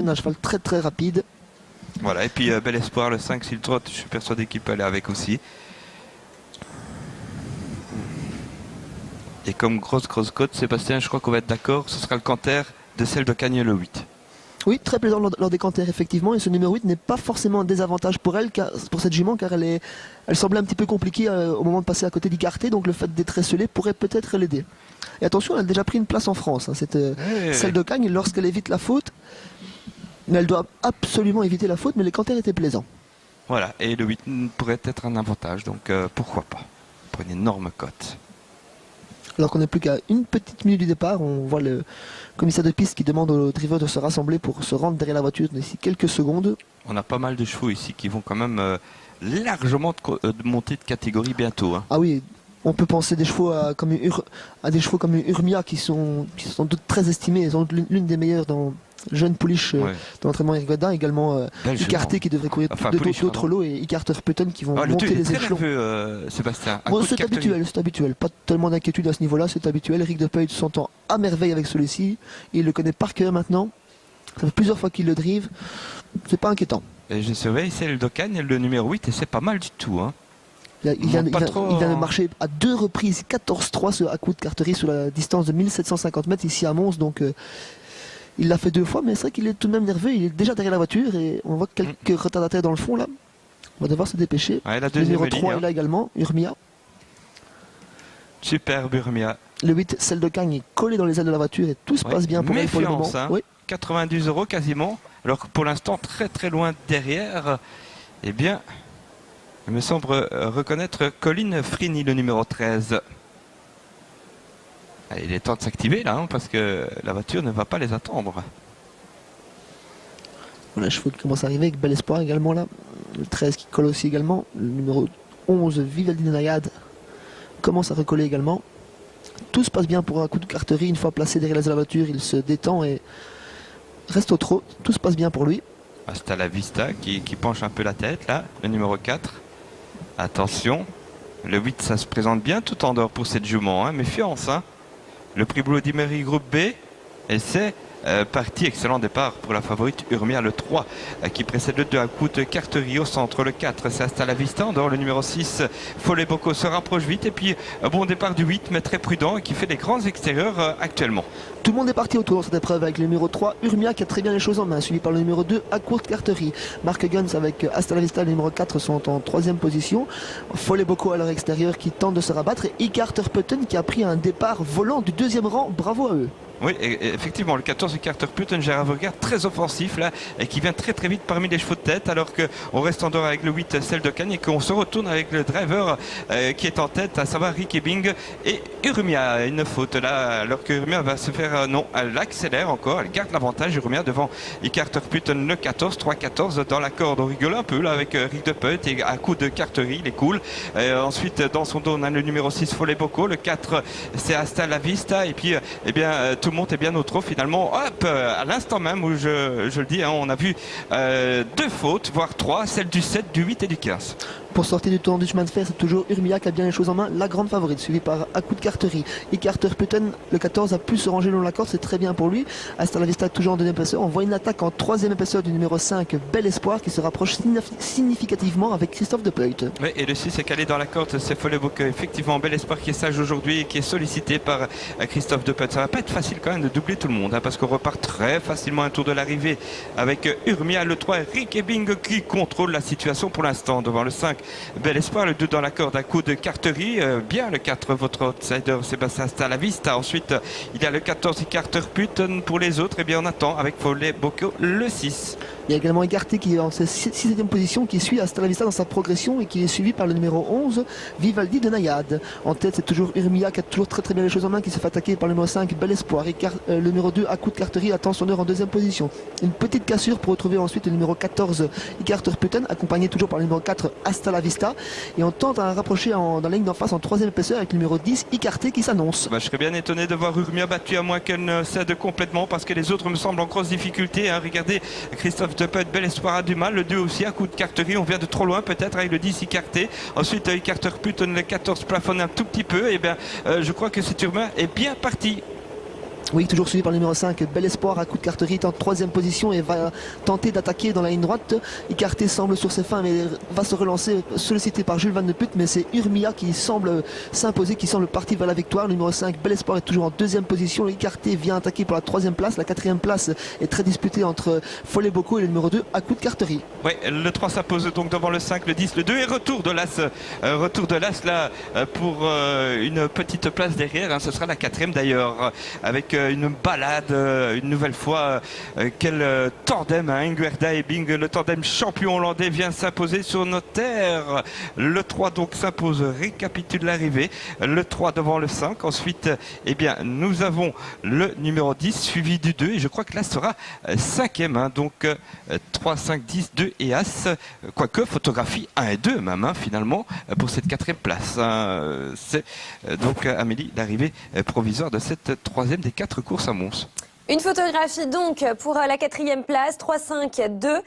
un cheval très très rapide. Voilà, et puis Bel Espoir, le 5, s'il trotte, je suis persuadé qu'il peut aller avec aussi. Et comme grosse cote, Sébastien, je crois qu'on va être d'accord, ce sera le canter de celle de Cagnes le 8. Oui, très plaisant lors des canters, effectivement. Et ce numéro 8 n'est pas forcément un désavantage pour elle, pour cette jument, car elle semblait un petit peu compliquée au moment de passer à côté d'Icarté. Donc le fait d'être esselée pourrait peut-être l'aider. Et attention, elle a déjà pris une place en France. Hein, celle de Cagnes, lorsqu'elle évite la faute. Mais elle doit absolument éviter la faute, mais les canters étaient plaisants. Voilà, et le 8 pourrait être un avantage, donc pourquoi pas, pour une énorme cote. Alors qu'on n'est plus qu'à une petite minute du départ, on voit le commissaire de piste qui demande aux drivers de se rassembler pour se rendre derrière la voiture d'ici quelques secondes. On a pas mal de chevaux ici qui vont quand même largement de monter de catégorie bientôt. Hein. Ah oui, on peut penser des chevaux à des chevaux comme Urmia qui sont sans doute très estimés, ils sont l'une des meilleures dans jeune pouliche dans l'entraînement Eric Godin, également Icarté qui devrait courir d'autres lots et Icarter Putten qui vont monter les échelons. Sébastien. Bon, c'est habituel, pas tellement d'inquiétude à ce niveau-là, c'est habituel. Eric de Peut s'entend à merveille avec celui-ci, il le connaît par cœur maintenant, ça fait plusieurs fois qu'il le drive, c'est pas inquiétant. Et je surveille, c'est le Docagne, le numéro 8 et c'est pas mal du tout. Hein. Il vient de marcher à 2 reprises 14-3 à coup de carterie sur la distance de 1750 mètres ici à Mons, donc il l'a fait 2 fois, mais c'est vrai qu'il est tout de même nerveux, il est déjà derrière la voiture et on voit quelques retardataires dans le fond là. On va devoir se dépêcher. Ouais, le numéro 3 est là également, Urmia. Superbe Urmia. Le 8, celle de Cagnes, est collé dans les ailes de la voiture et tout se passe bien pour elle pour le moment. Hein. Oui. 90 € quasiment, alors que pour l'instant très loin derrière, eh bien, il me semble reconnaître Colin Frini, le numéro 13. Il est temps de s'activer là, hein, parce que la voiture ne va pas les attendre. Voilà, les chevaux qui commencent à arriver avec Bel Espoir également là. Le 13 qui colle aussi également. Le numéro 11, Vivaldi de Nayade, commence à recoller également. Tout se passe bien pour un coup de carterie. Une fois placé derrière la voiture, il se détend et reste au trot. Tout se passe bien pour lui. Hasta la vista qui penche un peu la tête là. Le numéro 4. Attention. Le 8, ça se présente bien tout en dehors pour cette jument. Hein. Méfiance. Hein. Le prix Bloody Mary groupe B, et c'est parti, excellent départ pour la favorite Urmia, le 3 qui précède le 2 à coup de carterie au centre, le 4 c'est Hasta la Vista, en dehors le numéro 6 Follet Bocco se rapproche vite et puis un bon départ du 8 mais très prudent et qui fait des grands extérieurs actuellement. Tout le monde est parti autour dans cette épreuve avec le numéro 3 Urmia qui a très bien les choses en main, suivi par le numéro 2 à courte carterie. Marc Guns avec Hasta la Vista, le numéro 4 sont en 3e position. Follet Bocco à leur extérieur qui tente de se rabattre et Icarter Putten qui a pris un départ volant du 2e rang, bravo à eux. Oui, effectivement, le 14 Icarter Putten, j'ai un regard très offensif là, et qui vient très vite parmi les chevaux de tête, alors qu'on reste en dehors avec le 8, celle de Cagnes, et qu'on se retourne avec le driver qui est en tête, à savoir Ricky Bing et Urmia. Une faute là, alors que Urmia va se faire, non, elle accélère encore, elle garde l'avantage, Urmia devant Icarter Putten, le 14, 3-14 dans la corde. On rigole un peu là avec Rick de Peut, et à coup de carterie, il est cool. Ensuite, dans son dos, on a le numéro 6, Follet Bocco, le 4, c'est Hasta la Vista, et puis, eh bien, tout le monde est bien au trot finalement. Hop, à l'instant même où je le dis, hein, on a vu 2 fautes, voire 3, celle du 7, du 8 et du 15. Pour sortir du tour du chemin de fer, c'est toujours Urmia qui a bien les choses en main, la grande favorite, suivie par à coup de carterie. Icarter Putten, le 14, a pu se ranger le long de la corde, c'est très bien pour lui. Hasta la Vista toujours en 2e épaisseur. On voit une attaque en 3e épaisseur du numéro 5, Bel Espoir, qui se rapproche significativement avec Christophe de Peut. Oui, et le 6 est calé dans la corde, c'est Follet Bocco. Effectivement, Bel Espoir qui est sage aujourd'hui et qui est sollicité par Christophe de Peut. Ça va pas être facile quand même de doubler tout le monde, hein, parce qu'on repart très facilement un tour de l'arrivée avec Urmia, le 3, Rick Ebing qui contrôle la situation pour l'instant devant le 5. Bel Espoir, le 2 dans la corde à coup de carterie, bien le 4, votre outsider Sébastien Hasta la Vista. Ensuite, il y a le 14 Icarter Putten. Pour les autres, et bien on attend avec Follet Bocco le 6. Il y a également Icarté qui est en 6e position, qui suit Hasta la Vista dans sa progression et qui est suivi par le numéro 11, Vivaldi de Nayade. En tête, c'est toujours Urmia qui a toujours très bien les choses en main, qui se fait attaquer par le numéro 5, Bel Espoir. Le numéro 2, à coup de carterie, attend son heure en 2e position. Une petite cassure pour retrouver ensuite le numéro 14, Icarter Putten, accompagné toujours par le numéro 4, Hasta la Vista. Et on tente à rapprocher dans la ligne d'en face en 3e épaisseur avec le numéro 10, Icarté qui s'annonce. Je serais bien étonné de voir Urmia battue à moins qu'elle ne cède complètement, parce que les autres me semblent en grosse difficulté. Hein. Regardez, Christophe de Peut, Bel Espoir a du mal, le 2 aussi à coup de carterie, on vient de trop loin peut-être avec le 10 Icarté. Ensuite Icarter Putten, le 14 plafonne un tout petit peu, et bien je crois que cette Urmia est bien partie. Oui, toujours suivi par le numéro 5, Bel Espoir à coup de carterie, est en 3e position et va tenter d'attaquer dans la ligne droite. Écarté semble sur ses fins, mais va se relancer, sollicité par Jules Van de Put, mais c'est Urmia qui semble s'imposer, qui semble partir vers la victoire. Le numéro 5, Bel Espoir, est toujours en 2e position. Écarté vient attaquer pour la 3e place. La 4e place est très disputée entre Follet Bocco et le numéro 2, à coup de carterie. Oui, le 3 s'impose donc devant le 5, le 10, le 2 et retour de l'As. Retour de l'As là pour une petite place derrière. Hein, ce sera la 4e d'ailleurs, avec une balade une nouvelle fois. Quel tandem, hein, Ingwerda et Bing, le tandem champion hollandais vient s'imposer sur nos terres. Le 3 donc s'impose, récapitule l'arrivée. Le 3 devant le 5. Ensuite, eh bien, nous avons le numéro 10 suivi du 2 et je crois que là sera 5e. Hein, donc 3, 5, 10, 2 et As. Quoique photographie 1 et 2 même hein, finalement pour cette 4e place. Hein. C'est donc Amélie l'arrivée provisoire de cette 3e des 4 courses à Mons. Une photographie donc pour la 4e place, 3, 5, 2.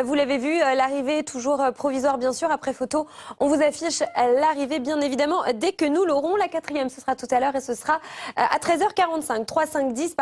Vous l'avez vu, l'arrivée toujours provisoire bien sûr. Après photo, on vous affiche l'arrivée bien évidemment dès que nous l'aurons. La 4e, ce sera tout à l'heure et ce sera à 13h45. 3, 5, 10, pardon.